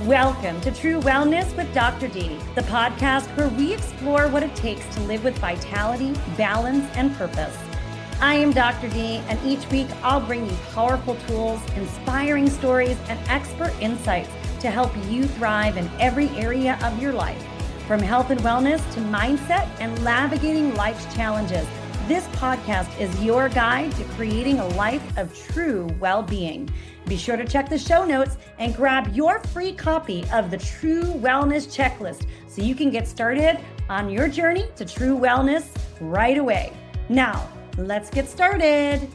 Welcome to True Wellness with Dr. D, the podcast where we explore what it takes to live with vitality, balance, and purpose. I am Dr. D, and each week I'll bring you powerful tools, inspiring stories, and expert insights to help you thrive in every area of your life. From health and wellness to mindset and navigating life's challenges, this podcast is your guide to creating a life of true well-being. Be sure to check the show notes and grab your free copy of the True Wellness Checklist so you can get started on your journey to true wellness right away. Now, let's get started.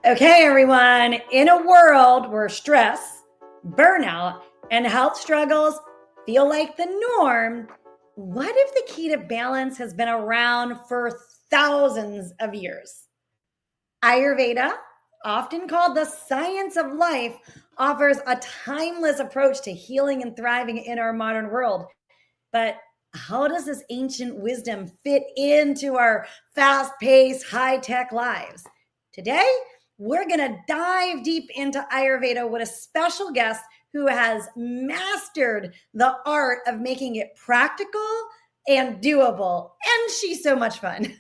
Okay, everyone, in a world where stress, burnout, and health struggles feel like the norm, what if the key to balance has been around for thousands of years? Ayurveda, often called the science of life, offers a timeless approach to healing and thriving in our modern world. But how does this ancient wisdom fit into our fast-paced, high-tech lives? Today, we're going to dive deep into Ayurveda with a special guest who has mastered the art of making it practical and doable. And she's so much fun.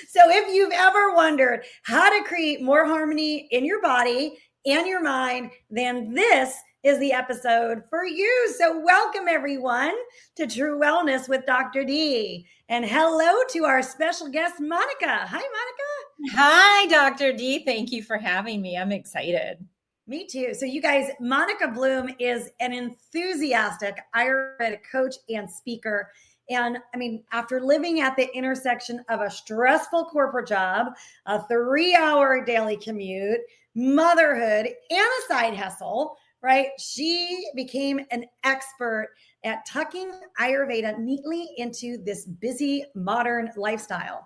So if you've ever wondered how to create more harmony in your body and your mind, then this is the episode for you. So welcome everyone to True Wellness with Dr. D. And hello to our special guest, Monica. Hi, Monica. Hi, Dr. D. Thank you for having me. I'm excited. Me too. So you guys, Monica Bloom is an enthusiastic Ayurvedic coach and speaker. And I mean, after living at the intersection of a stressful corporate job, a 3-hour daily commute, motherhood, and a side hustle, right? She became an expert at tucking Ayurveda neatly into this busy modern lifestyle.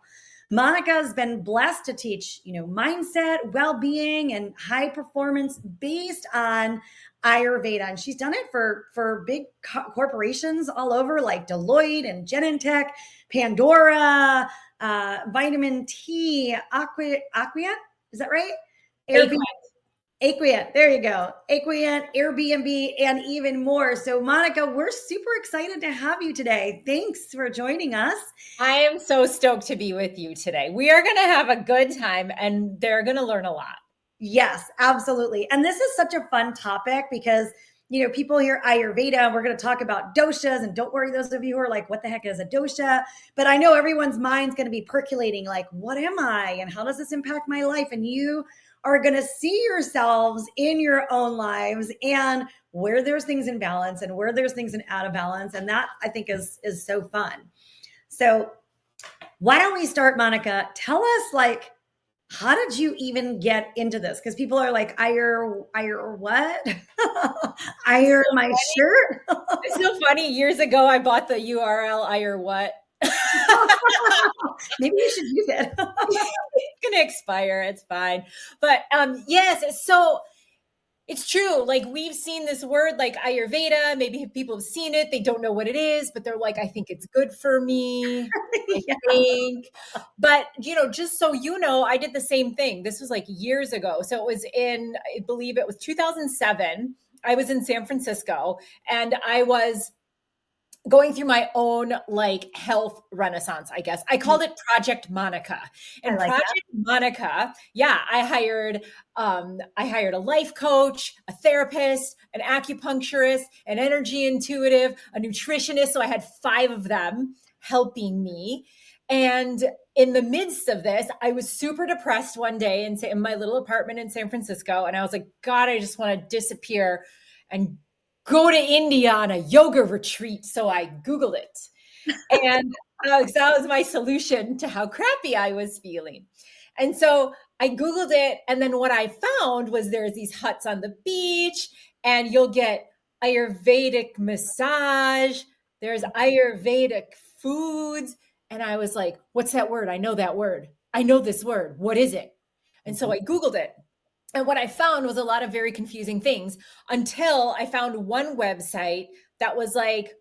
Monica has been blessed to teach, mindset, well-being, and high performance based on Ayurveda. And she's done it for big corporations all over like Deloitte and Genentech, Pandora, Vitamin T, Aquient, is that right? Aquient, there you go. Aquient, Airbnb, and even more. So Monica, we're super excited to have you today. Thanks for joining us. I am so stoked to be with you today. We are going to have a good time and they're going to learn a lot. Yes, absolutely. And this is such a fun topic because, people hear Ayurveda, we're going to talk about doshas, and don't worry, those of you who are like, what the heck is a dosha? But I know everyone's mind's going to be percolating like, what am I? And how does this impact my life? And you are going to see yourselves in your own lives and where there's things in balance and where there's things in out of balance. And that I think is so fun. So why don't we start, Monica? Tell us how did you even get into this? Because people are like, what? Iron my shirt? It's so funny. Years ago, I bought the URL what? Maybe you should use it. It's going to expire. It's fine. But yes, so it's true. Like we've seen this word like Ayurveda. Maybe people have seen it. They don't know what it is, but they're like, I think it's good for me. Yeah. I think. But, just so you know, I did the same thing. This was like years ago. So it was I believe it was 2007. I was in San Francisco and I was going through my own health renaissance, I guess. I called it Project Monica. And Project Monica, I hired a life coach, a therapist, an acupuncturist, an energy intuitive, a nutritionist. So I had 5 of them helping me. And in the midst of this, I was super depressed one day in my little apartment in San Francisco. And I was like, God, I just want to disappear and go to India on a yoga retreat. So I Googled it. And that was my solution to how crappy I was feeling. And so I Googled it. And then what I found was there's these huts on the beach and you'll get Ayurvedic massage. There's Ayurvedic foods. And I was like, what's that word? I know that word. I know this word. What is it? And so I Googled it. And what I found was a lot of very confusing things until I found one website that was like,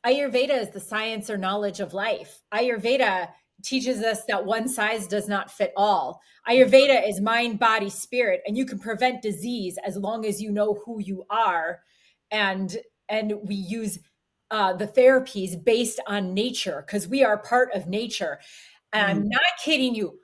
Ayurveda is the science or knowledge of life. Ayurveda teaches us that one size does not fit all. Ayurveda is mind, body, spirit, and you can prevent disease as long as you know who you are. And we use the therapies based on nature because we are part of nature. And I'm not kidding you.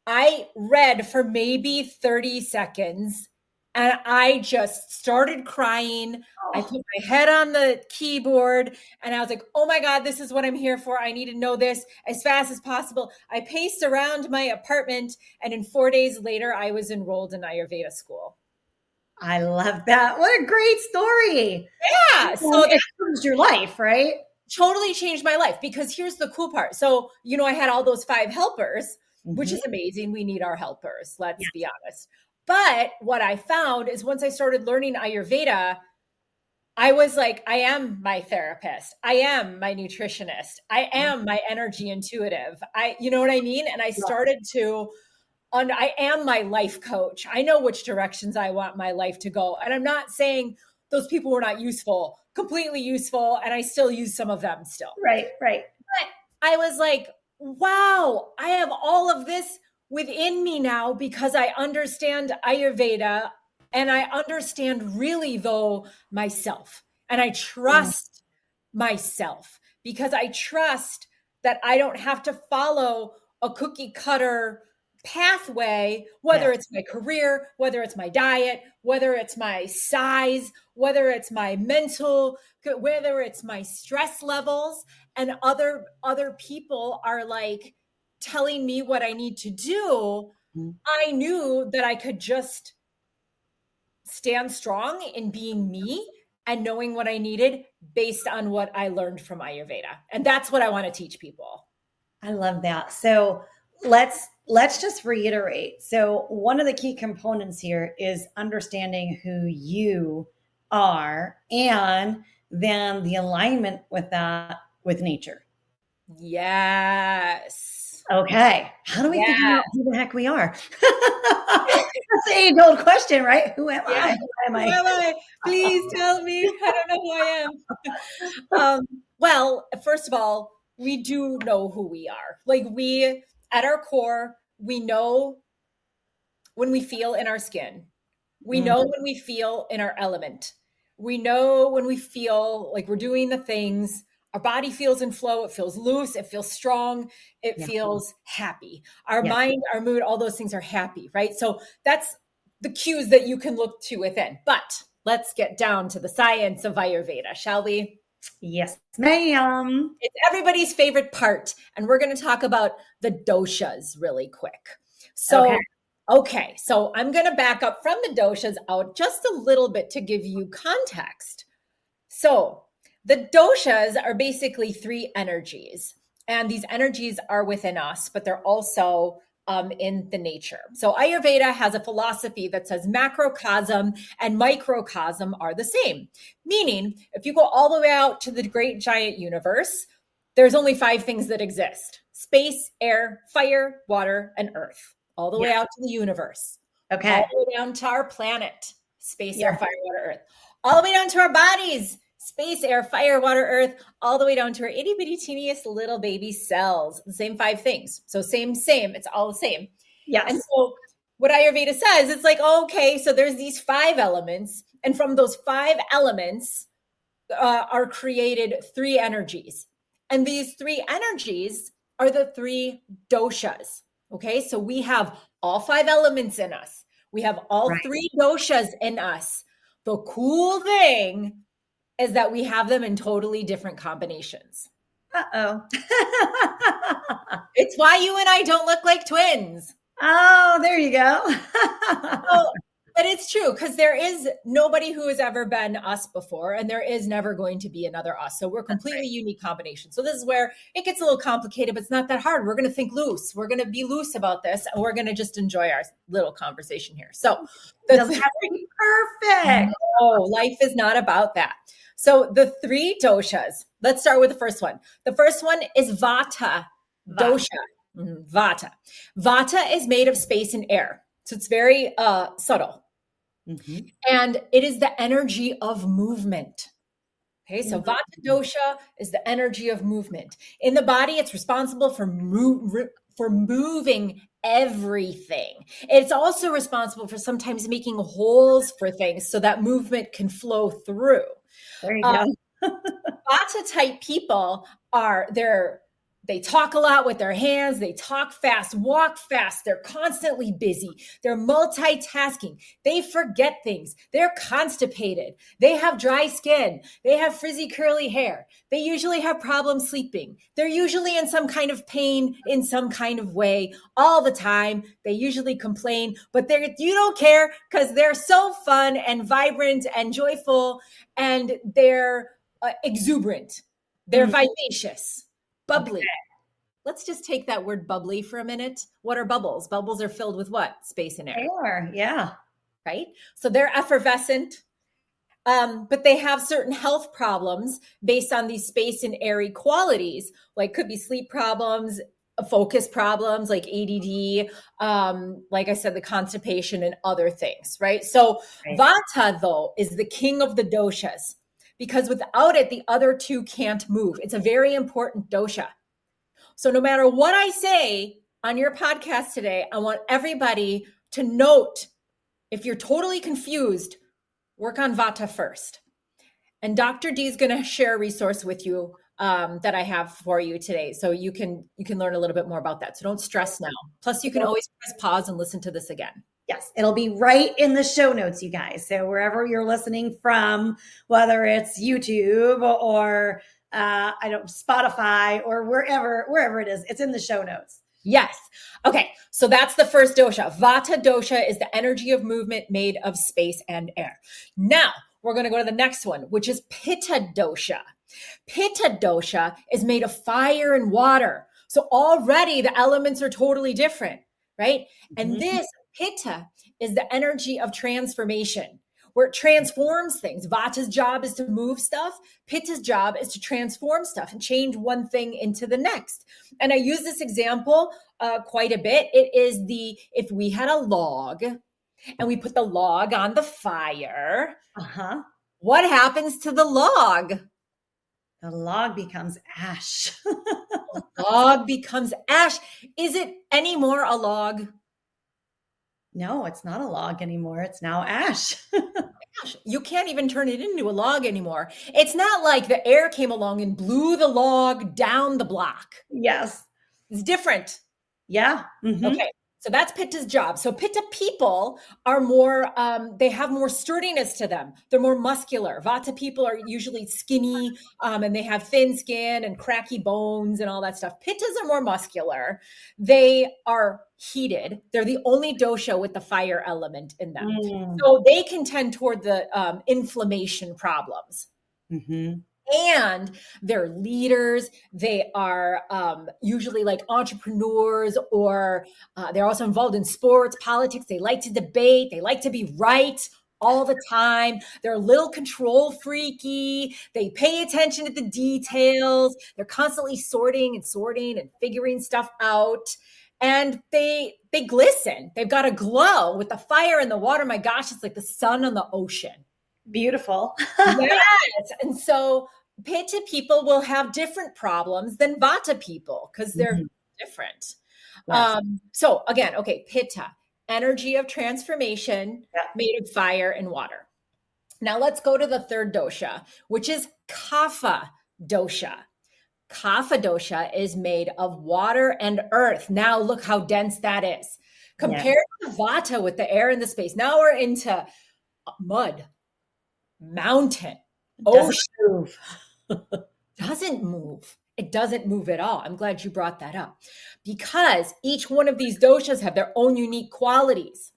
I read for maybe 30 seconds and I just started crying. I put my head on the keyboard and I was like, oh my God, this is what I'm here for. I need to know this as fast as possible. I paced around my apartment and in 4 days later, I was enrolled in Ayurveda school. I love that. What a great story. Yeah. So it changed your life, right? Totally changed my life because here's the cool part. So, I had all those 5 helpers, which is amazing. We need our helpers. Let's be honest. But what I found is once I started learning Ayurveda, I was like, I am my therapist. I am my nutritionist. I am my energy intuitive. You know what I mean? And I started to, I am my life coach. I know which directions I want my life to go. And I'm not saying those people were not useful, completely useful. And I still use some of them still. Right. But I was like, wow, I have all of this within me now because I understand Ayurveda and I understand really though myself and I trust myself because I trust that I don't have to follow a cookie cutter pathway, whether it's my career, whether it's my diet, whether it's my size, whether it's my mental, whether it's my stress levels, and other people are like telling me what I need to do. I knew that I could just stand strong in being me and knowing what I needed based on what I learned from Ayurveda. And that's what I want to teach people. I love that. So let's just reiterate. So one of the key components here is understanding who you are and then the alignment with that with nature. Yes. Okay. How do we figure out who the heck we are? That's the age-old question, right? Who am I? Who am I? Who am I? Please tell me. I don't know who I am. Well, first of all, we do know who we are. Like at our core, we know when we feel in our skin. We know when we feel in our element. We know when we feel like we're doing the things. Our body feels in flow. It feels loose. It feels strong. It feels happy. Our mind, our mood, all those things are happy, right? So that's the cues that you can look to within. But let's get down to the science of Ayurveda, shall we? Yes, ma'am. It's everybody's favorite part. And we're going to talk about the doshas really quick. So, okay, so I'm going to back up from the doshas out just a little bit to give you context. So the doshas are basically 3 energies, and these energies are within us, but they're also in the nature. So Ayurveda has a philosophy that says macrocosm and microcosm are the same, meaning if you go all the way out to the great giant universe, there's only 5 things that exist: space, air, fire, water, and earth, all the way out to the universe. Okay. All the way down to our planet, space, air, fire, water, earth, all the way down to our bodies, space, air, fire, water, earth, all the way down to our itty bitty teeniest little baby cells. The same 5 things. So same. It's all the same. Yes. And so what Ayurveda says, it's like, okay, so there's these 5 elements. And from those 5 elements are created 3 energies. And these 3 energies are the 3 doshas. Okay. So we have all 5 elements in us. We have all 3 doshas in us. The cool thing is that we have them in totally different combinations. Uh-oh. It's why you and I don't look like twins. Oh, there you go. But it's true because there is nobody who has ever been us before, and there is never going to be another us. So we're completely unique combinations. So this is where it gets a little complicated, but it's not that hard. We're going to think loose. We're going to be loose about this, and we're going to just enjoy our little conversation here. So it doesn't have to be perfect. No, life is not about that. So the 3 doshas, let's start with the first one. The first one is Vata dosha. Vata. Vata is made of space and air. So it's very subtle. And it is the energy of movement. Okay, so Vata dosha is the energy of movement. In the body, it's responsible for moving everything. It's also responsible for sometimes making holes for things so that movement can flow through. There you Uh, go. Vata type people they talk a lot with their hands, they talk fast, walk fast, they're constantly busy, they're multitasking, they forget things, they're constipated, they have dry skin, they have frizzy curly hair, they usually have problems sleeping, they're usually in some kind of pain in some kind of way all the time, they usually complain, but you don't care because they're so fun and vibrant and joyful, and they're exuberant, they're vivacious, bubbly. Okay. Let's just take that word bubbly for a minute. What are bubbles? Bubbles are filled with what? Space and air. Sure. Yeah. Right? So they're effervescent, but they have certain health problems based on these space and airy qualities, like could be sleep problems, focus problems like ADD, like I said, the constipation and other things, right? So Right. Vata, though, is the king of the doshas because without it, the other two can't move. It's a very important dosha. So no matter what I say on your podcast today, I want everybody to note, if you're totally confused, work on Vata first. And Dr. D is going to share a resource with you that I have for you today, so you can learn a little bit more about that. So don't stress now. Plus, you can always press pause and listen to this again. Yes, it'll be right in the show notes, you guys. So wherever you're listening from, whether it's YouTube or Spotify or wherever it is, it's in the show notes. Yes. Okay. So that's the first dosha. Vata dosha is the energy of movement made of space and air. Now we're going to go to the next one, which is Pitta dosha. Pitta dosha is made of fire and water. So already the elements are totally different, right? And this Pitta is the energy of transformation, where it transforms things. Vata's job is to move stuff. Pitta's job is to transform stuff and change one thing into the next. And I use this example quite a bit. It is if we had a log and we put the log on the fire, what happens to the log? The log becomes ash. The log becomes ash. Is it anymore a log? No, it's not a log anymore. It's now ash. You can't even turn it into a log anymore. It's not like the air came along and blew the log down the block. Yes. It's different. Yeah. Okay. So that's Pitta's job. So Pitta people are more, they have more sturdiness to them. They're more muscular. Vata people are usually skinny and they have thin skin and cracky bones and all that stuff. Pittas are more muscular. They are heated. They're the only dosha with the fire element in them. So they can tend toward the inflammation problems. And they're leaders. They are usually like entrepreneurs, or they're also involved in sports, politics. They like to debate. They like to be right all the time. They're a little control freaky. They pay attention to the details. They're constantly sorting and figuring stuff out. And they glisten. They've got a glow with the fire and the water. My gosh, it's like the sun on the ocean. Beautiful. Yes. And so Pitta people will have different problems than Vata people because they're different. Yes. So again, okay, Pitta, energy of transformation made of fire and water. Now let's go to the third dosha, which is Kapha dosha. Kapha dosha is made of water and earth. Now look how dense that is. Compared to Vata with the air and the space. Now we're into mud, mountain, ocean. Move. Doesn't move. It doesn't move at all. I'm glad you brought that up because each one of these doshas have their own unique qualities,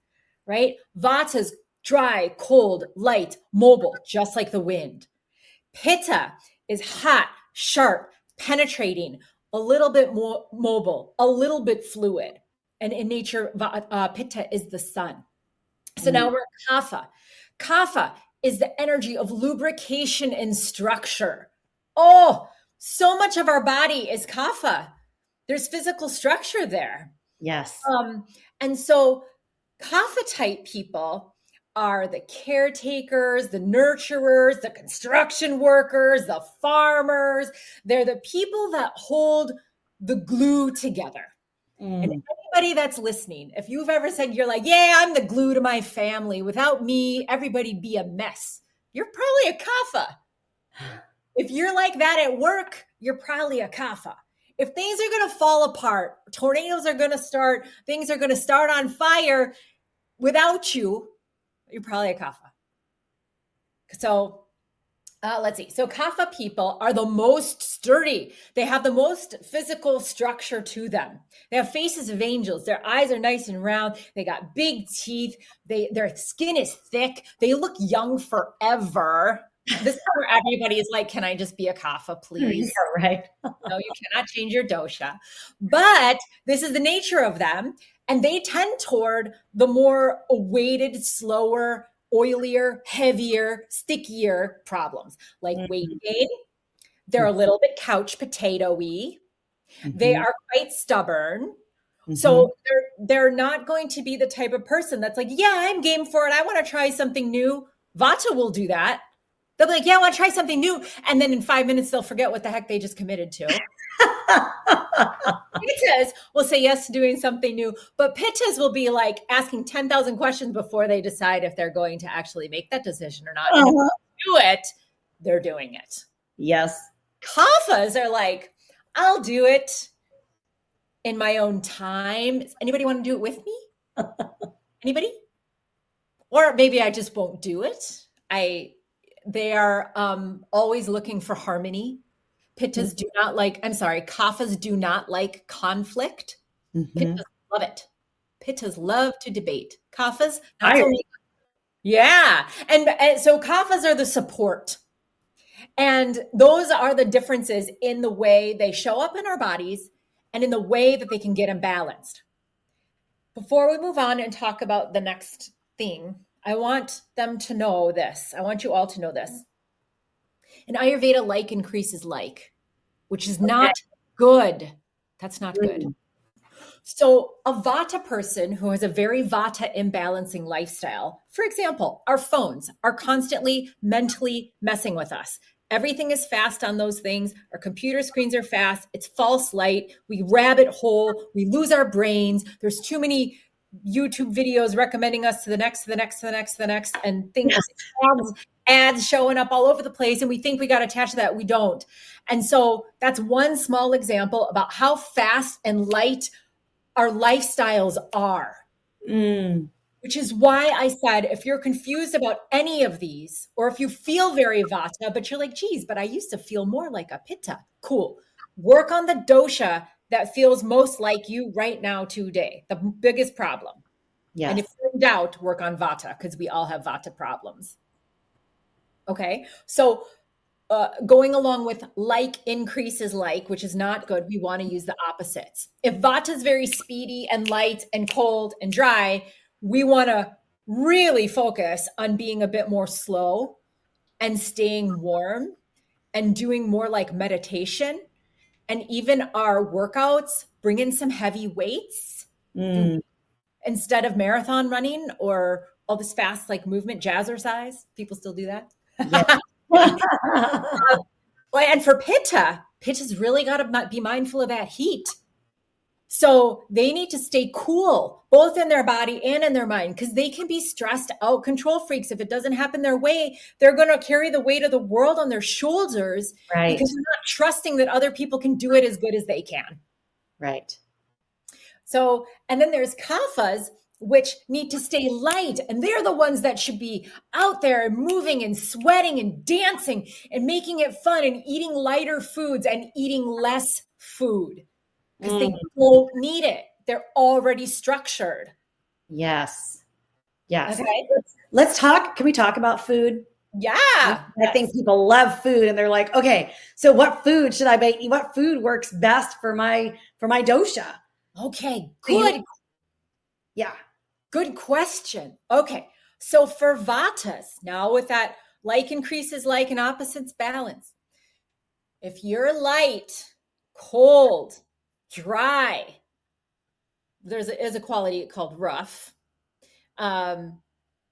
right? Vata's dry, cold, light, mobile, just like the wind. Pitta is hot, sharp, penetrating, a little bit more mobile, a little bit fluid. And in nature, Pitta is the sun. So now we're Kapha. Kapha is the energy of lubrication and structure. Oh, so much of our body is Kapha. There's physical structure there. Yes. And so Kapha type people are the caretakers, the nurturers, the construction workers, the farmers. They're the people that hold the glue together. And anybody that's listening, if you've ever said you're like, yeah, I'm the glue to my family. Without me, everybody'd be a mess. You're probably a kapha. If you're like that at work, you're probably a kapha. If things are going to fall apart, tornadoes are going to start, things are going to start on fire without you, you're probably a kapha. So let's see. So kapha people are the most sturdy. They have the most physical structure to them. They have faces of angels. Their eyes are nice and round. They got big teeth. Their skin is thick. They look young forever. This is where everybody is like, can I just be a kapha, please? Yeah, right. No, you cannot change your dosha. But this is the nature of them. And they tend toward the more weighted, slower, oilier, heavier, stickier problems like weight gain. They're a little bit couch potato-y. They are quite stubborn. So they're not going to be the type of person that's like, yeah, I'm game for it. I want to try something new. Vata will do that. They'll be like, yeah, I want to try something new. And then in 5 minutes, they'll forget what the heck they just committed to. Pittas will say yes to doing something new, but pittas will be like asking 10,000 questions before they decide if they're going to actually make that decision or not. And if they do it, they're doing it. Yes. Kaphas are like, I'll do it in my own time. Anybody want to do it with me? Anybody? Or maybe I just won't do it. They are always looking for harmony. Pittas do not like, I'm sorry, kaphas do not like conflict. Pittas love it. Pittas love to debate. Kaphas, not so much. Yeah. And so kaphas are the support. And those are the differences in the way they show up in our bodies and in the way that they can get imbalanced. Before we move on and talk about the next thing, I want them to know this. I want you all to know this. In Ayurveda, like increases like, which is not good. That's not good. So a Vata person who has a very Vata imbalancing lifestyle, for example, our phones are constantly mentally messing with us. Everything is fast on those things. Our computer screens are fast. It's false light. We rabbit hole. We lose our brains. There's too many YouTube videos recommending us to the next, to the next, to the next, to the next, and things, ads showing up all over the place. And we think we got attached to that. We don't. And so that's one small example about how fast and light our lifestyles are. Which is why I said, if you're confused about any of these, or if you feel very Vata, but you're like, geez, but I used to feel more like a Pitta. Cool. Work on the dosha that feels most like you right now today. The biggest problem. Yes. And if you're in doubt, work on Vata, because we all have Vata problems. Okay. So going along with like increases like, which is not good, we want to use the opposites. If Vata is very speedy and light and cold and dry, we want to really focus on being a bit more slow and staying warm and doing more like meditation. And even our workouts, bring in some heavy weights instead of marathon running or all this fast like movement, jazzercise. People still do that. Yeah. And for Pitta's really got to be mindful of that heat. So they need to stay cool, both in their body and in their mind, because they can be stressed out control freaks. If it doesn't happen their way, they're going to carry the weight of the world on their shoulders, right? Because they're not trusting that other people can do it as good as they can. Right. So, and then there's kaphas, which need to stay light. And they're the ones that should be out there and moving and sweating and dancing and making it fun and eating lighter foods and eating less food. Because they don't need it. They're already structured. Yes. Yes. Okay. Let's talk. Can we talk about food? Yeah. I think people love food and they're like, okay, so what food should I make? What food works best for my dosha? Okay. Good. Yeah. Good question. Okay. So for Vatas, now with that like increases like and opposites balance. If you're light, cold, dry, is a quality called rough.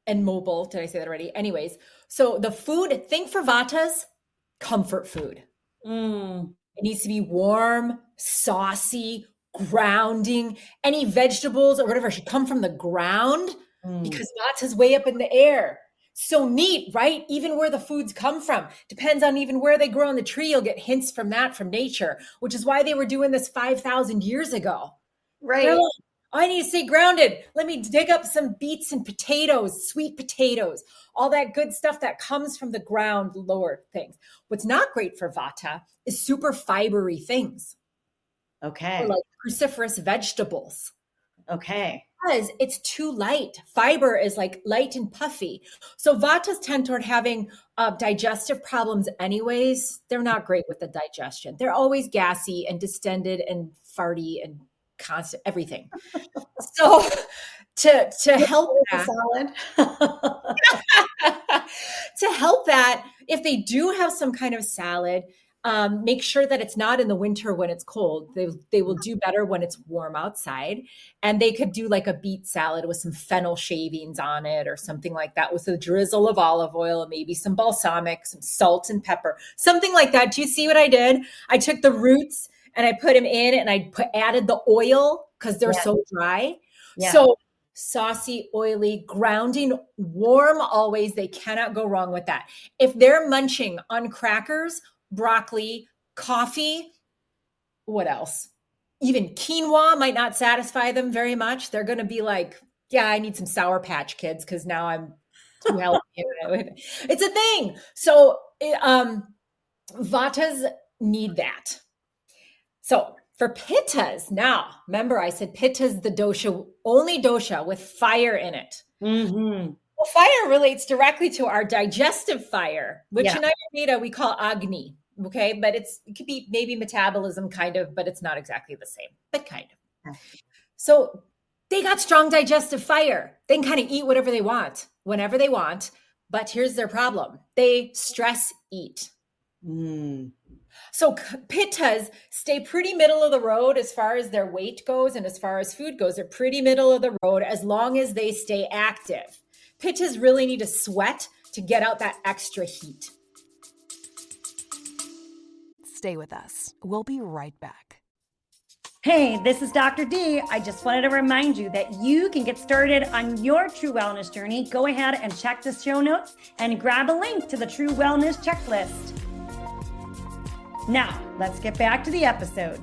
and mobile. Did I say that already? Anyways, so the food, think for vatas, comfort food. It needs to be warm, saucy, grounding. Any vegetables or whatever should come from the ground because vata's way up in the air. So neat, right? Even where the foods come from depends on even where they grow on the tree. You'll get hints from that from nature, which is why they were doing this 5,000 years ago. Right. Like, I need to stay grounded. Let me dig up some beets and potatoes, sweet potatoes, all that good stuff that comes from the ground, lower things. What's not great for vata is super fibery things. Okay. Or like cruciferous vegetables. Okay. Because it's too light. Fiber is like light and puffy. So vatas tend toward having digestive problems anyways. They're not great with the digestion. They're always gassy and distended and farty and constant everything. So to help that, to help that, if they do have some kind of salad, make sure that it's not in the winter when it's cold. They will do better when it's warm outside. And they could do like a beet salad with some fennel shavings on it or something like that with a drizzle of olive oil and maybe some balsamic, some salt and pepper, something like that. Do you see what I did? I took the roots and I put them in and I added the oil because they're so dry. Yeah. So saucy, oily, grounding, warm always. They cannot go wrong with that. If they're munching on crackers, broccoli, coffee, what else? Even quinoa might not satisfy them very much. They're going to be like, yeah, I need some Sour Patch Kids because now I'm too healthy. It's a thing. So vatas need that. So for pittas, now, remember I said pitta is the dosha, only dosha with fire in it. Mm-hmm. Well, fire relates directly to our digestive fire, which in Ayurveda we call Agni. Okay. But it could be maybe metabolism kind of, but it's not exactly the same, but kind of. Okay. So they got strong digestive fire. They can kind of eat whatever they want, whenever they want. But here's their problem. They stress eat. So pittas stay pretty middle of the road as far as their weight goes and as far as food goes. They're pretty middle of the road as long as they stay active. Pittas really need to sweat to get out that extra heat. Stay with us. We'll be right back. Hey, this is Dr. D. I just wanted to remind you that you can get started on your True Wellness journey. Go ahead and check the show notes and grab a link to the True Wellness checklist. Now, let's get back to the episode.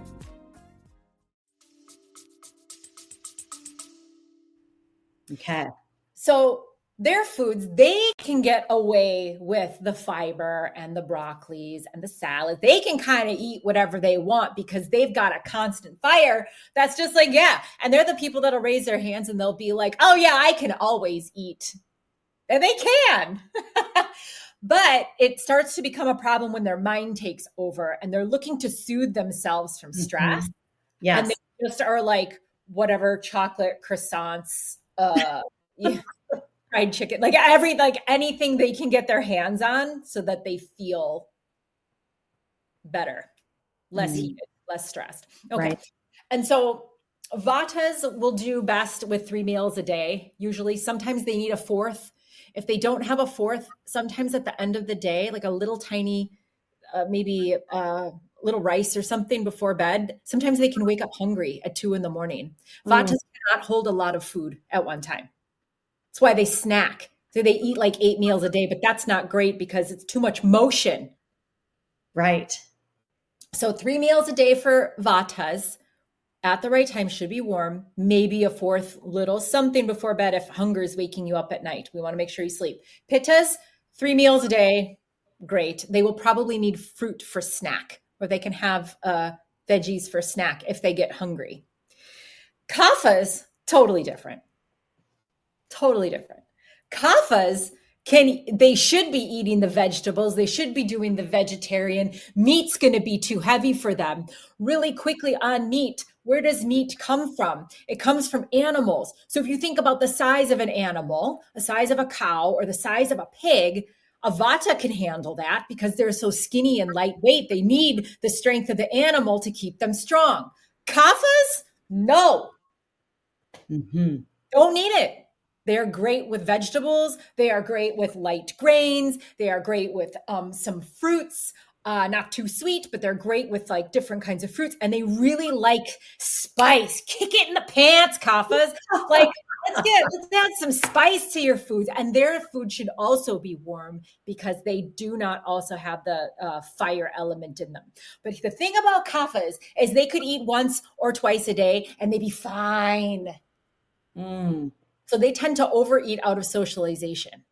Okay. So their foods, they can get away with the fiber and the broccolis and the salad. They can kind of eat whatever they want because they've got a constant fire. That's just like, yeah. And they're the people that'll raise their hands and they'll be like, oh yeah, I can always eat. And they can. But it starts to become a problem when their mind takes over and they're looking to soothe themselves from stress. Yes. And they just are like, whatever, chocolate, croissants, fried chicken, like anything they can get their hands on so that they feel better, less heated, less stressed. Okay. Right. And so vatas will do best with 3 meals a day. Usually, sometimes they need a fourth. If they don't have a fourth, sometimes at the end of the day, like a little tiny, maybe little rice or something before bed, sometimes they can wake up hungry at 2 a.m. Vatas cannot hold a lot of food at one time. That's why they snack. So they eat like 8 meals a day, but that's not great because it's too much motion. Right. So 3 meals a day for vatas at the right time should be warm, maybe a fourth little something before bed if hunger is waking you up at night. We want to make sure you sleep. Pittas, 3 meals a day, great. They will probably need fruit for snack, or they can have veggies for snack if they get hungry. Kaphas, totally different. Totally different. Kaphas they should be eating the vegetables. They should be doing the vegetarian. Meat's going to be too heavy for them. Really quickly on meat, where does meat come from? It comes from animals. So if you think about the size of an animal, the size of a cow or the size of a pig, a vata can handle that because they're so skinny and lightweight. They need the strength of the animal to keep them strong. Kaphas, no. Don't need it. They are great with vegetables. They are great with light grains. They are great with some fruits, not too sweet, but they're great with like different kinds of fruits. And they really like spice. Kick it in the pants, kaffas. Like, let's add some spice to your foods. And their food should also be warm because they do not also have the fire element in them. But the thing about kaffas is they could eat once or twice a day and they'd be fine. So they tend to overeat out of socialization.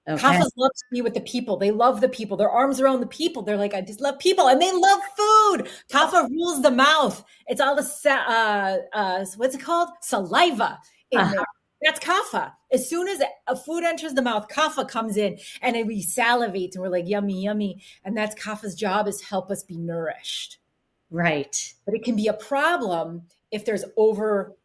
Okay. Kaffas love to be with the people. They love the people. Their arms around the people. They're like, I just love people. And they love food. Kapha rules the mouth. It's all the, what's it called? Saliva in there. That's kapha. As soon as a food enters the mouth, kapha comes in and then we salivate and we're like, yummy, yummy. And that's kapha's job, is help us be nourished. Right. But it can be a problem if there's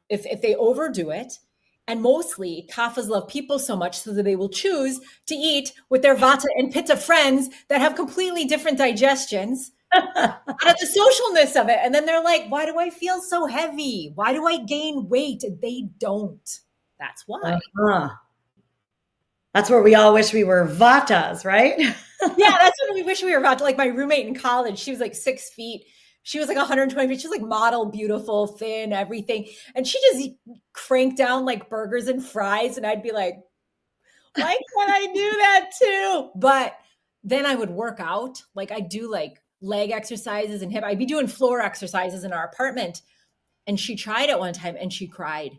if they overdo it. And mostly, kaphas love people so much so that they will choose to eat with their vata and pitta friends that have completely different digestions out of the socialness of it. And then they're like, why do I feel so heavy? Why do I gain weight? They don't. That's why. That's where we all wish we were vatas, right? Yeah, that's what we wish we were vata. Like my roommate in college, she was like 6 feet. She was like 120 feet. She was like model, beautiful, thin, everything. And she just cranked down like burgers and fries. And I'd be like, why can't I do that too? But then I would work out. Like I do like leg exercises and hip. I'd be doing floor exercises in our apartment. And she tried it one time and she cried.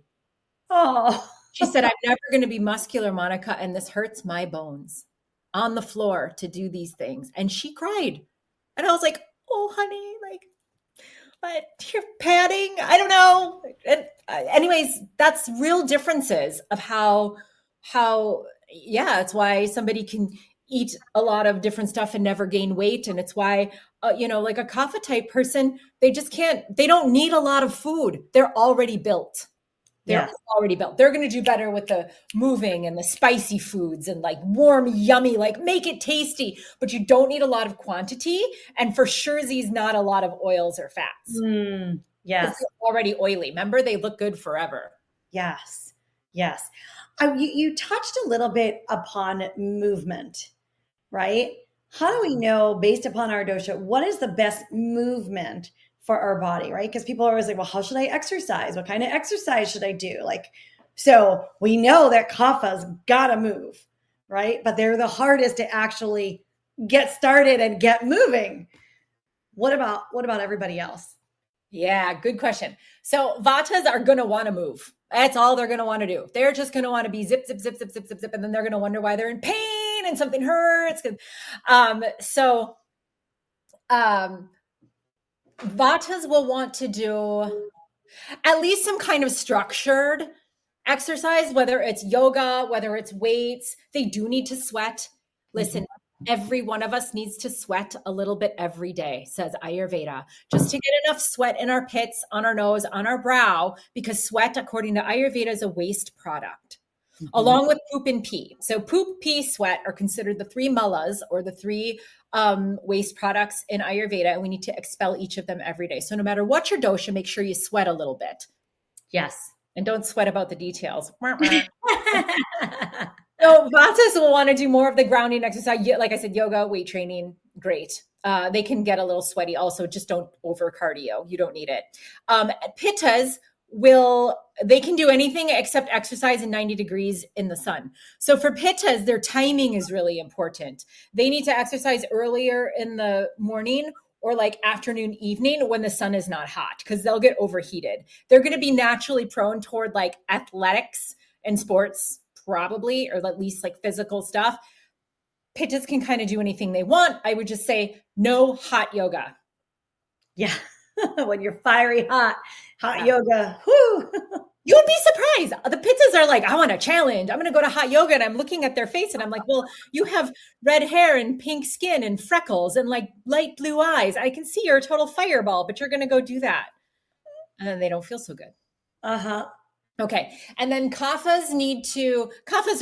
Oh, she said, I'm never going to be muscular, Monica. And this hurts my bones on the floor to do these things. And she cried. And I was like, oh, honey, like, but you're padding. I don't know. And anyways, that's real differences of how, yeah, it's why somebody can eat a lot of different stuff and never gain weight. And it's why, like a kapha type person, they don't need a lot of food. They're already built. They're already built. They're going to do better with the moving and the spicy foods and like warm, yummy, like make it tasty, but you don't need a lot of quantity. And for sure, these not a lot of oils or fats. Yes. They're already oily. Remember, they look good forever. Yes. Yes. You touched a little bit upon movement, right? How do we know, based upon our dosha, what is the best movement for our body, right? Because people are always like, well, how should I exercise? What kind of exercise should I do? Like, so we know that kapha's gotta move, right? But they're the hardest to actually get started and get moving. What about everybody else? Yeah, good question. So vatas are going to want to move. That's all they're going to want to do. They're just going to want to be zip, zip, zip, zip, zip, zip, zip. And then they're going to wonder why they're in pain and something hurts. Vatas will want to do at least some kind of structured exercise, whether it's yoga, whether it's weights. They do need to sweat. Listen, every one of us needs to sweat a little bit every day, says Ayurveda, just to get enough sweat in our pits, on our nose, on our brow, because sweat, according to Ayurveda, is a waste product. Along with poop and pee. So poop, pee, sweat are considered the 3 malas, or the 3 waste products in Ayurveda, and we need to expel each of them every day. So no matter what your dosha, make sure you sweat a little bit. Yes. And don't sweat about the details. So vatas will want to do more of the grounding exercise. Like I said, yoga, weight training, great. They can get a little sweaty also. Just don't over cardio. You don't need it. Pittas they can do anything except exercise in 90 degrees in the sun. So for pittas, their timing is really important. They need to exercise earlier in the morning or like afternoon, evening when the sun is not hot, because they'll get overheated. They're going to be naturally prone toward like athletics and sports, probably, or at least like physical stuff. Pittas can kind of do anything they want. I would just say no hot yoga. Yeah. When you're fiery hot yoga. Whoo. You would be surprised. The pittas are like, I want a challenge. I'm going to go to hot yoga. And I'm looking at their face and I'm like, well, you have red hair and pink skin and freckles and like light blue eyes. I can see you're a total fireball, but you're going to go do that. And then they don't feel so good. Uh-huh. Okay. And then kaphas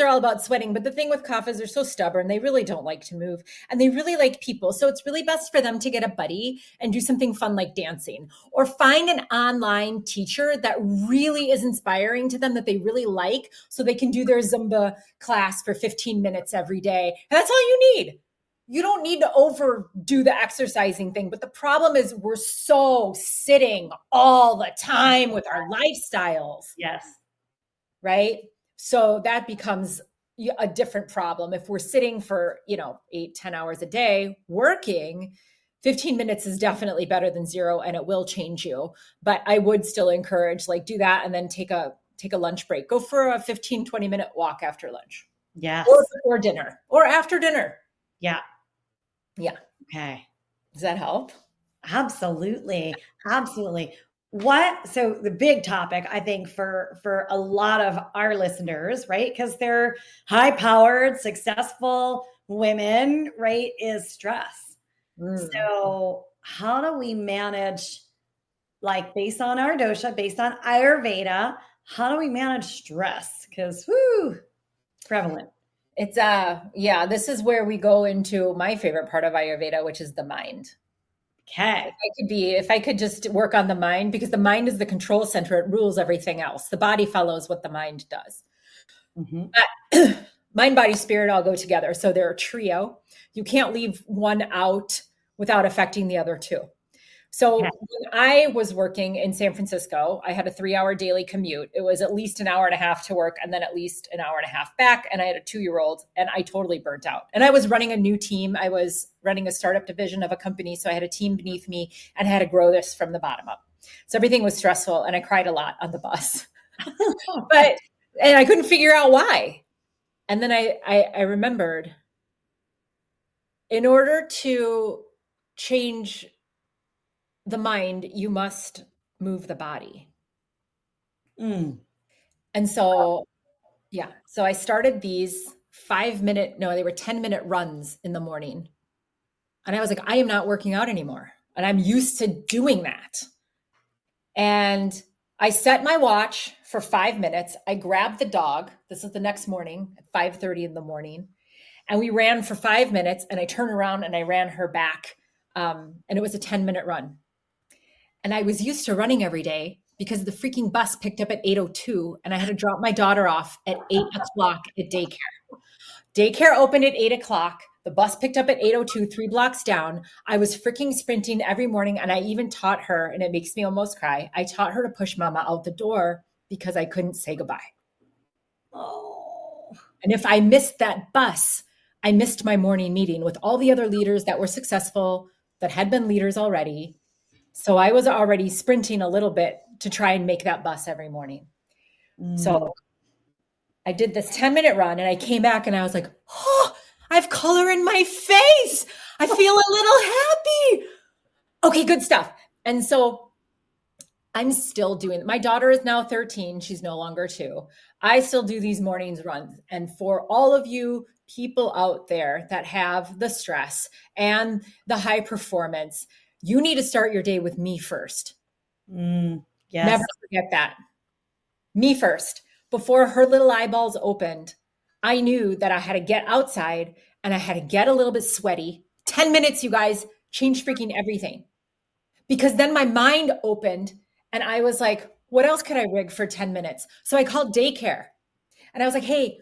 are all about sweating, but the thing with kaphas, they're so stubborn. They really don't like to move and they really like people. So it's really best for them to get a buddy and do something fun like dancing or find an online teacher that really is inspiring to them that they really like so they can do their Zumba class for 15 minutes every day. And that's all you need. You don't need to overdo the exercising thing. But the problem is we're so sitting all the time with our lifestyles. Yes. Right. So that becomes a different problem. If we're sitting for, 8-10 hours a day working, 15 minutes is definitely better than 0 and it will change you. But I would still encourage do that and then take a lunch break. Go for a 15-20 minute walk after lunch. Yes. Or before dinner or after dinner. Yeah. Yeah. Okay. Does that help? Absolutely. Absolutely. So the big topic, I think, for a lot of our listeners, right? Because they're high-powered, successful women, right? Is stress. So how do we manage, based on our dosha, based on Ayurveda, how do we manage stress? Because prevalent. It's this is where we go into my favorite part of Ayurveda, which is the mind. Okay. If I could just work on the mind, because the mind is the control center, it rules everything else. The body follows what the mind does. Mm-hmm. Mind, body, spirit all go together. So they're a trio. You can't leave one out without affecting the other two. So when I was working in San Francisco, I had a 3-hour daily commute. It was at least an hour and a half to work and then at least an hour and a half back. And I had a 2-year-old and I totally burnt out. And I was running a new team. I was running a startup division of a company. So I had a team beneath me and had to grow this from the bottom up. So everything was stressful and I cried a lot on the bus, and I couldn't figure out why. And then I remembered, in order to change the mind, you must move the body. And so, so I started these 10-minute runs in the morning. And I was like, I am not working out anymore. And I'm used to doing that. And I set my watch for 5 minutes. I grabbed the dog. This is the next morning at 5:30 in the morning. And we ran for 5 minutes and I turned around and I ran her back. And it was a 10-minute run. And I was used to running every day because the freaking bus picked up at 8:02 and I had to drop my daughter off at 8:00 at daycare. Daycare opened at 8:00. The bus picked up at 8:02, 3 blocks down. I was freaking sprinting every morning. And I even taught her, and it makes me almost cry, I taught her to push mama out the door because I couldn't say goodbye. Oh. And if I missed that bus, I missed my morning meeting with all the other leaders that were successful, that had been leaders already. So I was already sprinting a little bit to try and make that bus every morning. So I did this 10-minute run and I came back and I was like, oh, I have color in my face. I feel a little happy. Okay, good stuff. And so I'm still doing, my daughter is now 13. She's no longer 2. I still do these mornings runs. And for all of you people out there that have the stress and the high performance, you need to start your day with me first. Yes. Never forget that. Me first. Before her little eyeballs opened, I knew that I had to get outside and I had to get a little bit sweaty. 10 minutes, you guys, changed freaking everything. Because then my mind opened and I was like, what else could I rig for 10 minutes? So I called daycare and I was like, hey,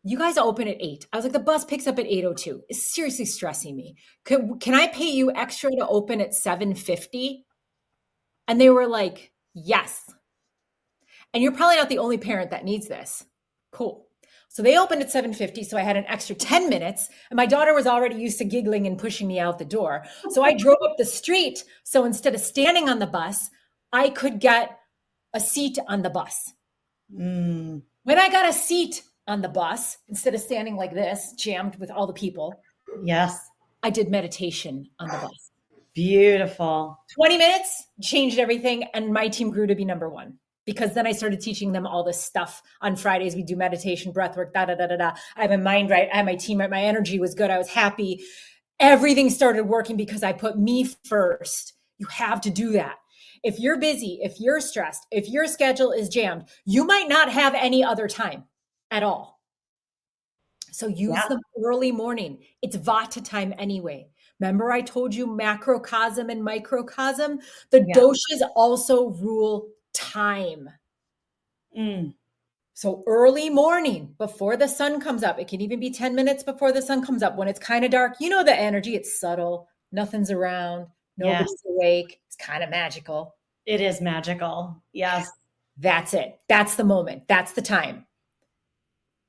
you guys open at 8. I was like, the bus picks up at 8:02. It's seriously stressing me. Can I pay you extra to open at 7:50? And they were like, yes. And you're probably not the only parent that needs this. Cool. So they opened at 7:50. So I had an extra 10 minutes and my daughter was already used to giggling and pushing me out the door. So I drove up the street. So instead of standing on the bus, I could get a seat on the bus. When I got a seat on the bus, instead of standing like this, jammed with all the people. Yes. I did meditation on the bus. Beautiful. 20 minutes changed everything. And my team grew to be number 1 because then I started teaching them all this stuff. On Fridays, we do meditation, breath work, I had my mind right. I had my team right. My energy was good. I was happy. Everything started working because I put me first. You have to do that. If you're busy, if you're stressed, if your schedule is jammed, you might not have any other time at all. So use the early morning. It's Vata time anyway. Remember I told you macrocosm and microcosm? The doshas also rule time. So early morning before the sun comes up. It can even be 10 minutes before the sun comes up when it's kind of dark. You know the energy, it's subtle. Nothing's around. Nobody's awake. It's kind of magical. It is magical. Yes. That's it. That's the moment. That's the time.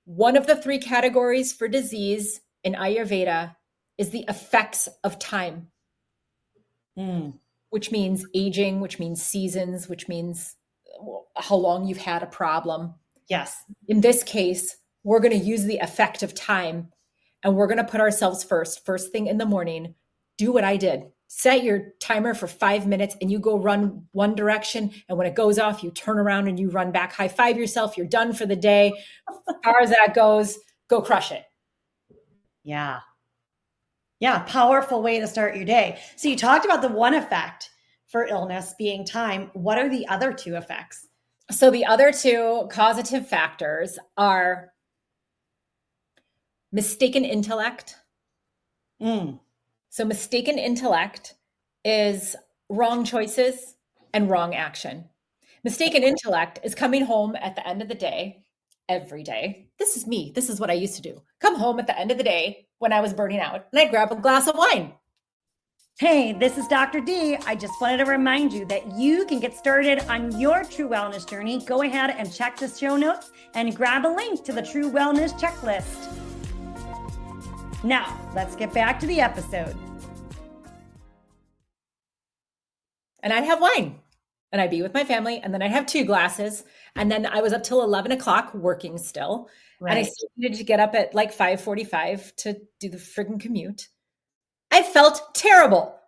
One of the 3 categories for disease in Ayurveda is the effects of time, which means aging, which means seasons, which means how long you've had a problem. Yes. In this case, we're going to use the effect of time, and we're going to put ourselves first thing in the morning. Do what I did. Set your timer for 5 minutes and you go run one direction. And when it goes off, you turn around and you run back. High five yourself. You're done for the day. As far as that goes, go crush it. Yeah. Yeah. Powerful way to start your day. So you talked about the one effect for illness being time. What are the other 2 effects? So the other 2 causative factors are mistaken intellect. So mistaken intellect is wrong choices and wrong action. Mistaken intellect is coming home at the end of the day, every day. This is me. This is what I used to do. Come home at the end of the day when I was burning out and I'd grab a glass of wine. Hey, this is Dr. D. I just wanted to remind you that you can get started on your true wellness journey. Go ahead and check the show notes and grab a link to the True Wellness Checklist. Now, let's get back to the episode. And I'd have wine and I'd be with my family and then I'd have 2 glasses. And then I was up till 11 o'clock working still. Right. And I still needed to get up at like 5:45 to do the friggin' commute. I felt terrible.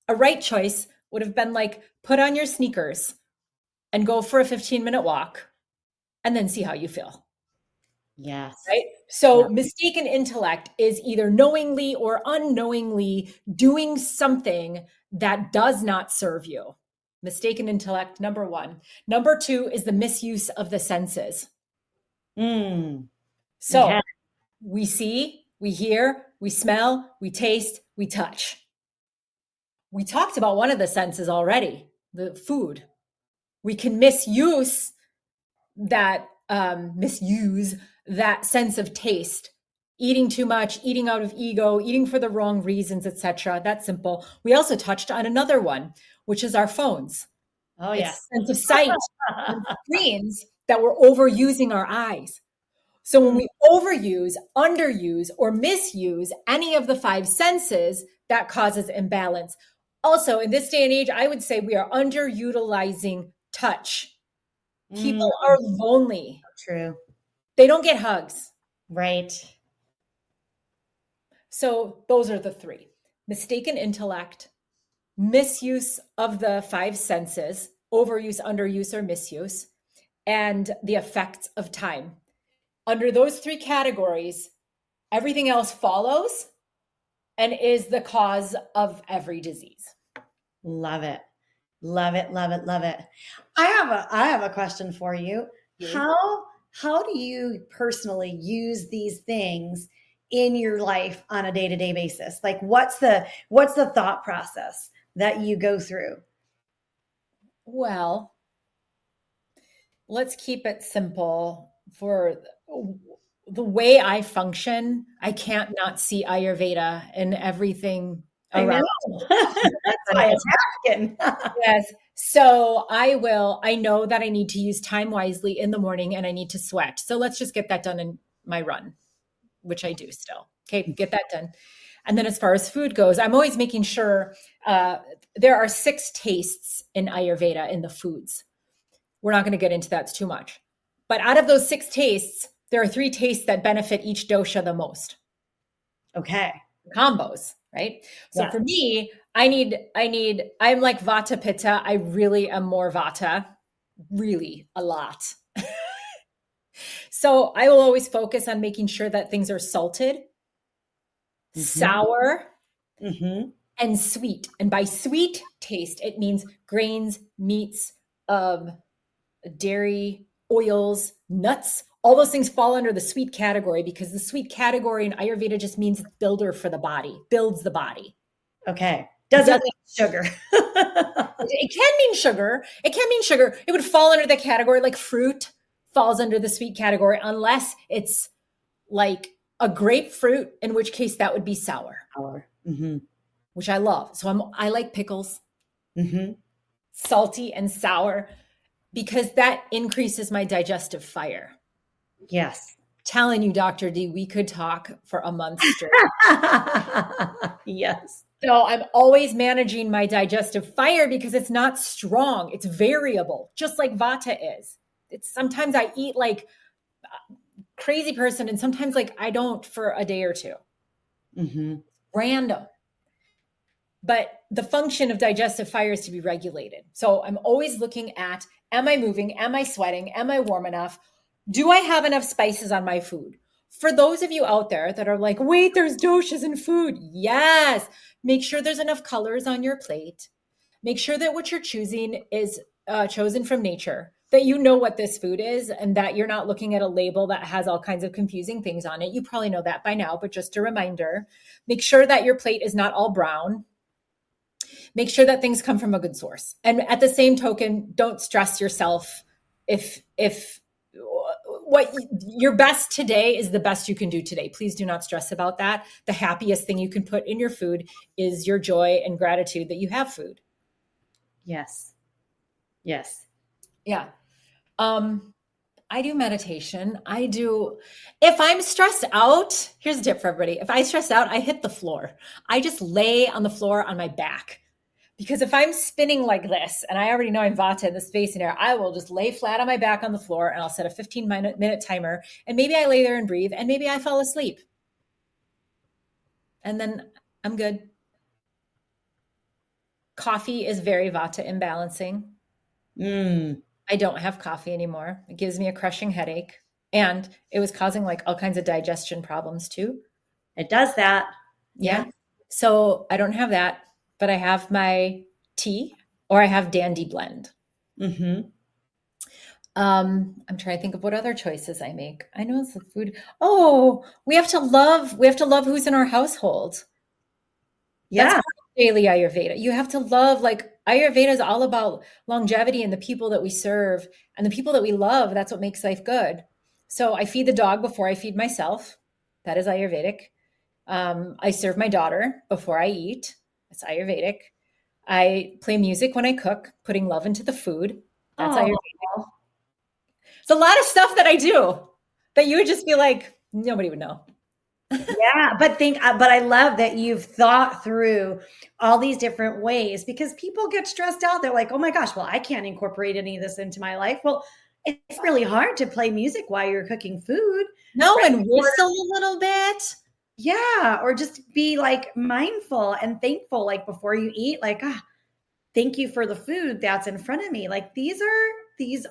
A right choice would have been like, put on your sneakers and go for a 15-minute walk and then see how you feel. Yes. Right? So mistaken intellect is either knowingly or unknowingly doing something that does not serve you. Mistaken intellect, number 1. Number 2 is the misuse of the senses. So we see, we hear, we smell, we taste, we touch. We talked about one of the senses already, the food. We can misuse that sense of taste, eating too much, eating out of ego, eating for the wrong reasons, etc. That's simple. We also touched on another one, which is our phones. Oh, yes. Sense of sight and screens that we're overusing our eyes. So when we overuse, underuse, or misuse any of the 5 senses, that causes imbalance. Also, in this day and age, I would say we are underutilizing touch. People are lonely. True. They don't get hugs. Right. So those are the 3. Mistaken intellect, misuse of the 5 senses, overuse, underuse, or misuse, and the effects of time. Under those 3 categories, everything else follows and is the cause of every disease. Love it. Love it. Love it. Love it. I have a question for you. Yeah. How do you personally use these things in your life on a day-to-day basis? Like what's the thought process that you go through? Well, let's keep it simple. For the way I function, I can't not see Ayurveda in everything around. That's why I was asking. Yes. So I know that I need to use time wisely in the morning and I need to sweat. So let's just get that done in my run, which I do still. Okay, get that done. And then as far as food goes, I'm always making sure there are 6 tastes in Ayurveda in the foods. We're not going to get into that too much. But out of those 6 tastes, there are 3 tastes that benefit each dosha the most. Okay. Combos, right? So for me, I'm like Vata Pitta. I really am more Vata, really a lot. So I will always focus on making sure that things are salted, sour, and sweet. And by sweet taste, it means grains, meats, dairy, oils, nuts. All those things fall under the sweet category because the sweet category in Ayurveda just means builder for the body, builds the body. Okay. Doesn't mean sugar. It can mean sugar. It can mean sugar. It would fall under the category like fruit falls under the sweet category unless it's like a grapefruit, in which case that would be sour, which I love. So I like pickles, salty and sour, because that increases my digestive fire. Yes. Telling you, Dr. D, we could talk for a month straight. Yes. So I'm always managing my digestive fire because it's not strong. It's variable, just like Vata is. It's sometimes I eat like a crazy person and sometimes like I don't for a day or two. Random. But the function of digestive fire is to be regulated. So I'm always looking at, am I moving? Am I sweating? Am I warm enough? Do I have enough spices on my food? For those of you out there that are like, wait, there's doshas in food. Yes. Make sure there's enough colors on your plate. Make sure that what you're choosing is chosen from nature, that you know what this food is and that you're not looking at a label that has all kinds of confusing things on it. You probably know that by now, but just a reminder, make sure that your plate is not all brown. Make sure that things come from a good source. And at the same token, don't stress yourself if what your best today is the best you can do today. Please do not stress about that. The happiest thing you can put in your food is your joy and gratitude that you have food. Yes. Yes. Yeah. I do meditation. If I'm stressed out, here's a tip for everybody. If I stress out, I hit the floor. I just lay on the floor on my back. Because if I'm spinning like this, and I already know I'm Vata in the space in here, I will just lay flat on my back on the floor and I'll set a 15-minute timer. And maybe I lay there and breathe and maybe I fall asleep. And then I'm good. Coffee is very Vata imbalancing. I don't have coffee anymore. It gives me a crushing headache. And it was causing like all kinds of digestion problems too. It does that. Yeah. So I don't have that. But I have my tea or I have Dandy Blend. I'm trying to think of what other choices I make. I know it's the food. Oh, we have to love who's in our household. Yeah. That's daily Ayurveda. You have to love, like Ayurveda is all about longevity and the people that we serve and the people that we love. That's what makes life good. So I feed the dog before I feed myself. That is Ayurvedic. I serve my daughter before I eat. It's Ayurvedic. I play music when I cook, putting love into the food. That's Ayurvedic. It's a lot of stuff that I do that you would just be like, nobody would know. Yeah, but I love that you've thought through all these different ways because people get stressed out. They're like, oh my gosh, well, I can't incorporate any of this into my life. Well, it's really hard to play music while you're cooking food. No, right? And whistle a little bit. Yeah, or just be like mindful and thankful, like before you eat, like, thank you for the food that's in front of me. Like these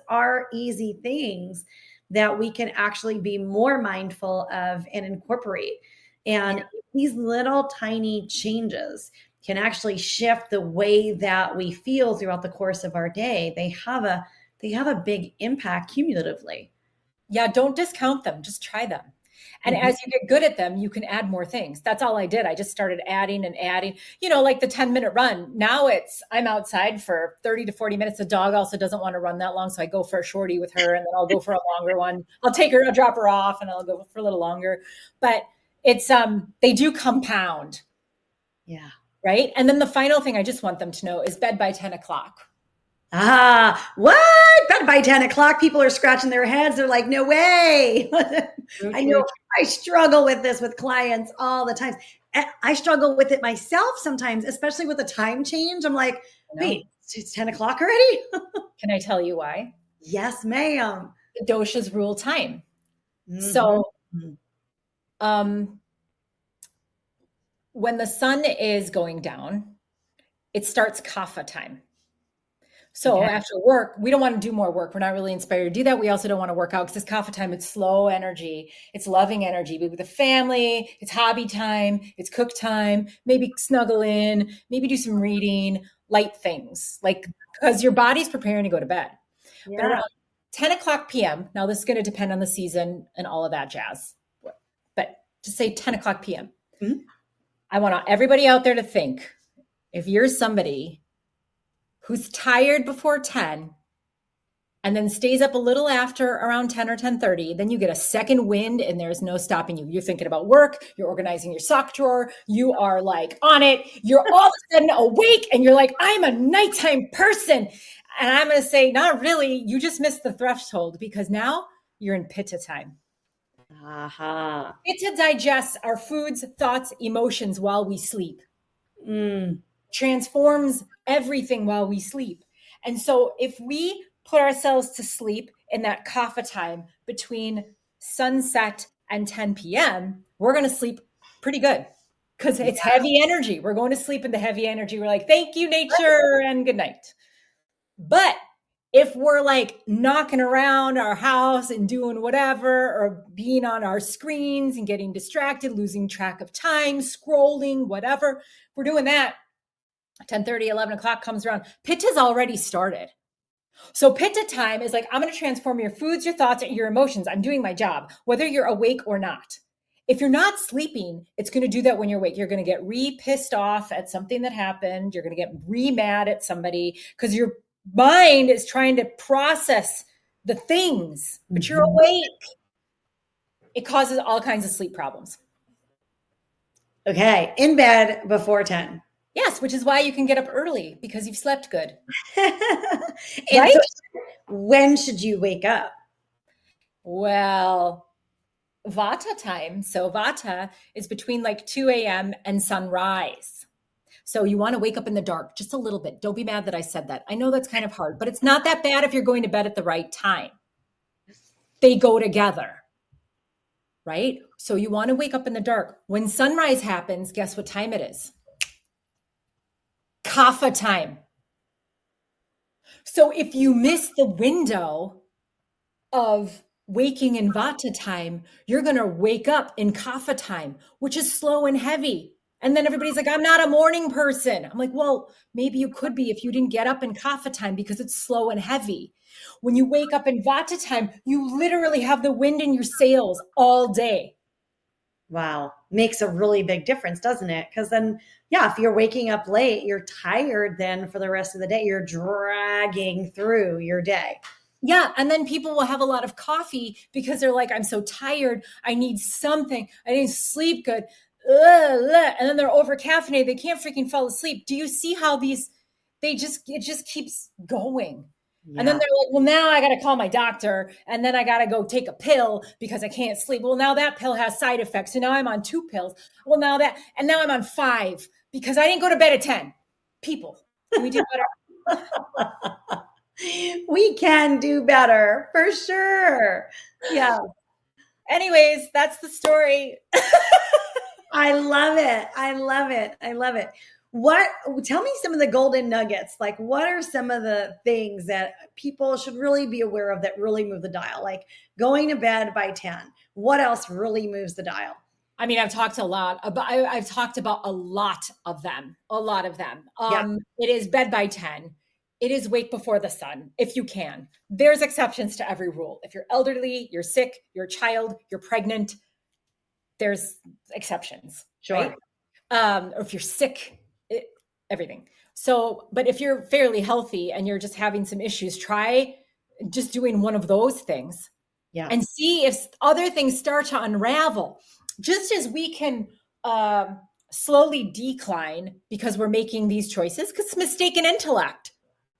are easy things that we can actually be more mindful of and incorporate. And these little tiny changes can actually shift the way that we feel throughout the course of our day. They have a big impact cumulatively. Yeah, don't discount them. Just try them. And as you get good at them, you can add more things. That's all I did. I just started adding and adding, like the 10-minute run. Now I'm outside for 30 to 40 minutes. The dog also doesn't want to run that long. So I go for a shorty with her and then I'll go for a longer one. I'll drop her off and I'll go for a little longer. But it's, they do compound. Yeah. Right. And then the final thing I just want them to know is bed by 10 o'clock. What? Bed by 10 o'clock? People are scratching their heads. They're like, no way. I know I struggle with this with clients all the time. I struggle with it myself sometimes, especially with the time change. I'm like, wait, it's 10 o'clock already? Can I tell you why? Yes, ma'am. The doshas rule time. So, when the sun is going down, it starts kapha time. So after work, we don't want to do more work. We're not really inspired to do that. We also don't want to work out because it's coffee time. It's slow energy. It's loving energy. Be with the family. It's hobby time. It's cook time. Maybe snuggle in. Maybe do some reading. Light things like because your body's preparing to go to bed. But around 10 o'clock p.m. Now this is going to depend on the season and all of that jazz. But just say 10 o'clock p.m. Mm-hmm. I want everybody out there to think if you're somebody who's tired before 10 and then stays up a little after around 10 or 10:30, then you get a second wind and there's no stopping you. You're thinking about work, you're organizing your sock drawer, you are like on it, you're all of a sudden awake and you're like, I'm a nighttime person. And I'm going to say, not really, you just missed the threshold because now you're in pitta time. Pitta digests our foods, thoughts, emotions while we sleep. Transforms everything while we sleep. And so if we put ourselves to sleep in that kapha time between sunset and 10 p.m., we're going to sleep pretty good because it's heavy energy. We're going to sleep in the heavy energy. We're like, thank you, nature, and good night. But if we're like knocking around our house and doing whatever, or being on our screens and getting distracted, losing track of time, scrolling, whatever, if we're doing that, 10:30, 11 o'clock comes around, pitta's already started. So pitta time is like, I'm going to transform your foods, your thoughts, and your emotions. I'm doing my job, whether you're awake or not. If you're not sleeping, it's going to do that when you're awake. You're going to get pissed off at something that happened. You're going to get mad at somebody because your mind is trying to process the things, but you're awake. It causes all kinds of sleep problems. Okay. In bed before 10. Yes, which is why you can get up early because you've slept good. Right? So when should you wake up? Well, Vata time. So Vata is between like 2 a.m. and sunrise. So you want to wake up in the dark just a little bit. Don't be mad that I said that. I know that's kind of hard, but it's not that bad if you're going to bed at the right time. They go together, right? So you want to wake up in the dark. When sunrise happens, guess what time it is? Kapha time. So if you miss the window of waking in Vata time, you're going to wake up in Kapha time, which is slow and heavy. And then everybody's like, I'm not a morning person. I'm like, well, maybe you could be if you didn't get up in Kapha time because it's slow and heavy. When you wake up in Vata time, you literally have the wind in your sails all day. Wow. Makes a really big difference, doesn't it? Because then, yeah, if you're waking up late, you're tired then for the rest of the day. You're dragging through your day. Yeah. And then people will have a lot of coffee because they're like, I'm so tired. I need something. I need to sleep good. And then they're over caffeinated. They can't freaking fall asleep. Do you see how it just keeps going? Yeah. And then they're like, well, now I got to call my doctor and then I got to go take a pill because I can't sleep. Well, now that pill has side effects. So now I'm on 2 pills. Well, now I'm on 5 because I didn't go to bed at 10. People, can we do better? We can do better for sure. Yeah. Anyways, that's the story. I love it. I love it. I love it. Tell me some of the golden nuggets. Like, what are some of the things that people should really be aware of that really move the dial? Like going to bed by 10. What else really moves the dial? I mean, I've talked about a lot of them. It is bed by 10. It is wake before the sun, if you can. There's exceptions to every rule. If you're elderly, you're sick, you're a child, you're pregnant, there's exceptions. Sure. Right? Or if you're sick, everything. So, but if you're fairly healthy and you're just having some issues, try just doing one of those things. Yeah. And see if other things start to unravel. Just as we can slowly decline because we're making these choices, because it's mistaken intellect,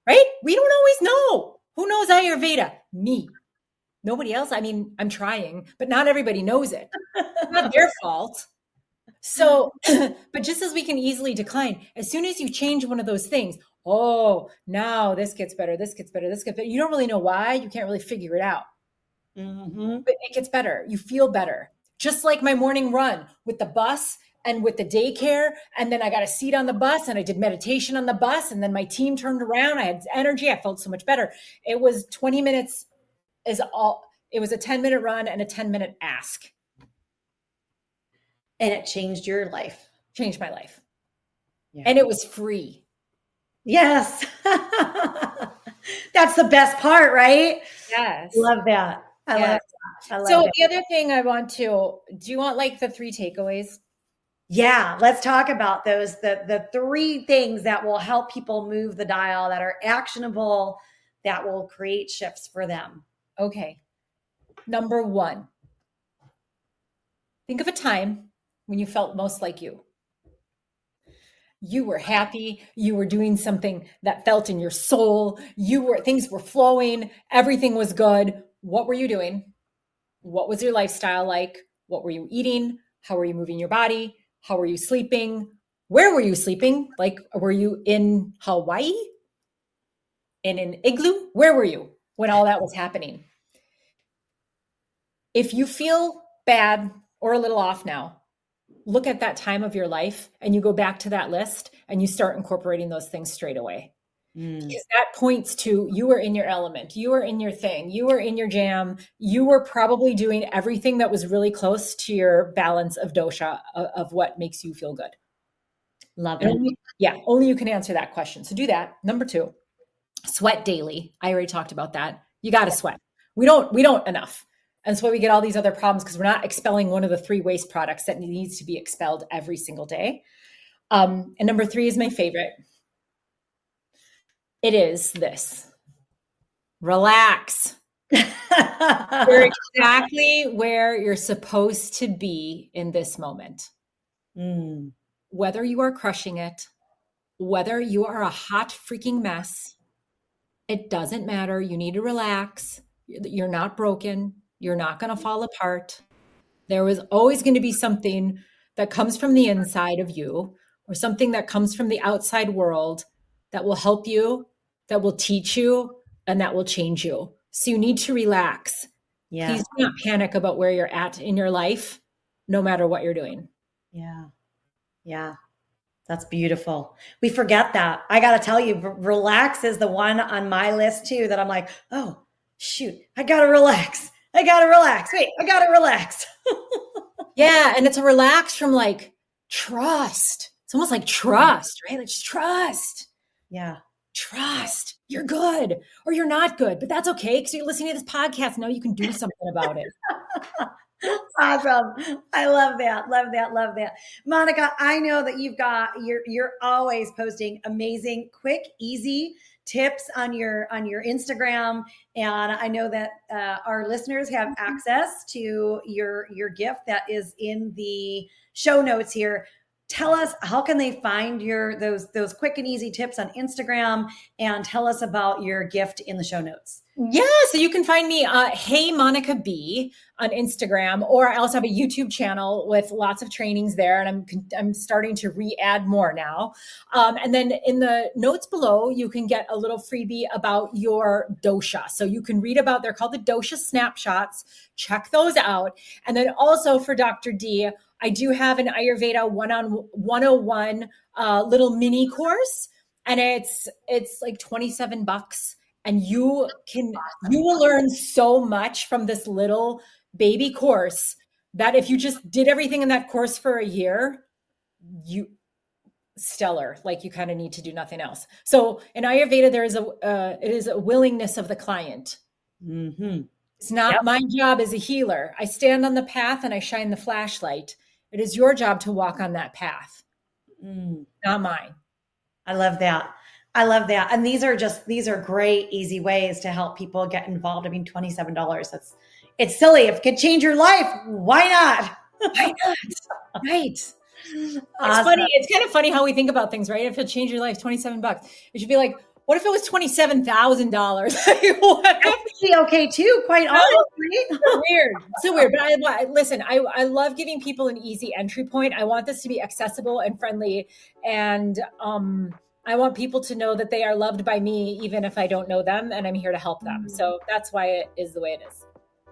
right? We don't always know. Who knows Ayurveda? Me. Nobody else. I mean, I'm trying, but not everybody knows it. It's not their fault. So, but just as we can easily decline, as soon as you change one of those things, oh, now this gets better, this gets better, this gets better. You don't really know why. You can't really figure it out. Mm-hmm. But it gets better. You feel better. Just like my morning run with the bus and with the daycare. And then I got a seat on the bus and I did meditation on the bus. And then my team turned around. I had energy. I felt so much better. It was 20 minutes it was a 10-minute run and a 10-minute ask. And it changed your life. Changed my life. Yeah. And it was free. Yes. That's the best part, right? Yes. Love that. I love that. The other thing do you want like the 3 takeaways? Yeah, let's talk about those. The 3 things that will help people move the dial, that are actionable, that will create shifts for them. Okay. Number 1, think of a time when you felt most like you. You were happy. You were doing something that felt in your soul. Things were flowing. Everything was good. What were you doing? What was your lifestyle like? What were you eating? How were you moving your body? How were you sleeping? Where were you sleeping? Like, were you in Hawaii? In an igloo? Where were you when all that was happening? If you feel bad or a little off now, look at that time of your life and you go back to that list and you start incorporating those things straight away. Because that points to you were in your element, you were in your thing, you were in your jam, you were probably doing everything that was really close to your balance of dosha, of what makes you feel good. Love it. Only you can answer that question. So do that. Number 2, sweat daily. I already talked about that. You got to sweat. We don't enough. And that's why we get all these other problems, because we're not expelling one of the 3 waste products that needs to be expelled every single day. And number 3 is my favorite. It is this: relax. You're exactly where you're supposed to be in this moment. Whether you are crushing it, whether you are a hot freaking mess, it doesn't matter. You need to relax. You're not broken. You're not going to fall apart. There is always going to be something that comes from the inside of you, or something that comes from the outside world, that will help you, that will teach you, and that will change you. So you need to relax. Yeah. Please do not panic about where you're at in your life, no matter what you're doing. Yeah. Yeah. That's beautiful. We forget that. I got to tell you, relax is the one on my list too, that I'm like, oh, shoot, I got to relax. Wait, I got to relax. Yeah. And it's a relax from like trust. It's almost like trust, right? Like just trust. Yeah. Trust. You're good or you're not good, but that's okay, because you're listening to this podcast. Now you can do something about it. Awesome. I love that. Love that. Monica, I know that you're always posting amazing, quick, easy tips on your Instagram. And I know that our listeners have access to your gift that is in the show notes here. Tell us, how can they find those quick and easy tips on Instagram, and tell us about your gift in the show notes. Yeah, so you can find me, Hey Monica B on Instagram, or I also have a YouTube channel with lots of trainings there, and I'm starting to re-add more now. And then in the notes below, you can get a little freebie about your dosha. So you can read about, they're called the dosha snapshots. Check those out. And then also for Dr. D, I do have an Ayurveda 101 little mini course, and it's like $27. And you will learn so much from this little baby course, that if you just did everything in that course for a year, stellar. Like, you kind of need to do nothing else. So in Ayurveda, it is a willingness of the client. Mm-hmm. It's not my job as a healer. I stand on the path and I shine the flashlight. It is your job to walk on that path, not mine. I love that. And these are great, easy ways to help people get involved. I mean, $27. It's silly. If it could change your life, why not? Why not? Right. Awesome. It's funny. It's kind of funny how we think about things, right? If it'll change your life, $27. It should be like, what if it was $27,000? That'd be okay too, quite honestly. So weird. But listen, I love giving people an easy entry point. I want this to be accessible and friendly. And, I want people to know that they are loved by me, even if I don't know them, and I'm here to help them. So that's why it is the way it is.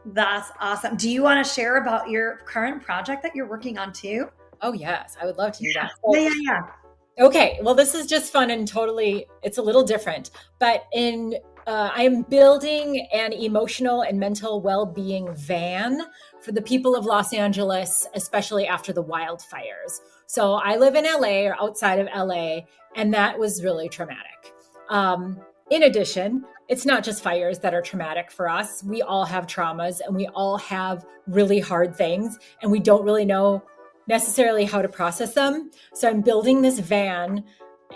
That's awesome. Do you want to share about your current project that you're working on too? Oh, yes. I would love to do that. Yeah. Okay, well, this is just fun and totally, it's a little different, but I'm building an emotional and mental well-being van for the people of Los Angeles, especially after the wildfires. So I live in LA or outside of LA, and that was really traumatic. In addition, it's not just fires that are traumatic for us. We all have traumas and we all have really hard things, and we don't really know necessarily how to process them. So I'm building this van,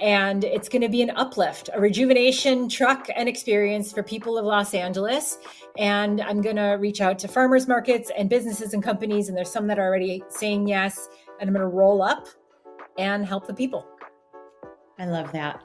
and it's going to be an uplift, a rejuvenation truck and experience for people of Los Angeles. And I'm going to reach out to farmers markets and businesses and companies. And there's some that are already saying yes. And I'm going to roll up and help the people. I love that.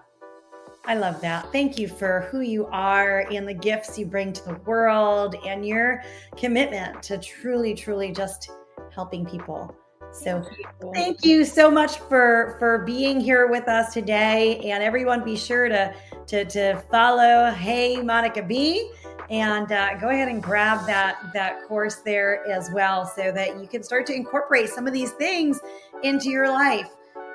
I love that. Thank you for who you are and the gifts you bring to the world and your commitment to truly, truly just helping people. So thank you so much for being here with us today. And everyone, be sure to follow Hey Monica B, and go ahead and grab that course there as well, so that you can start to incorporate some of these things into your life.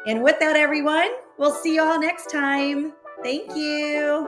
And with that, everyone, we'll see you all next time. Thank you.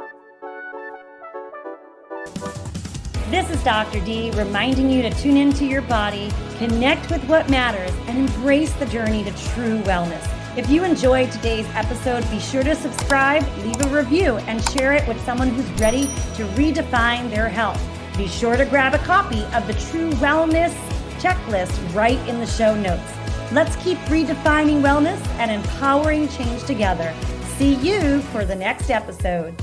This is Dr. D reminding you to tune into your body, connect with what matters, and embrace the journey to true wellness. If you enjoyed today's episode, be sure to subscribe, leave a review, and share it with someone who's ready to redefine their health. Be sure to grab a copy of the True Wellness Checklist right in the show notes. Let's keep redefining wellness and empowering change together. See you for the next episode.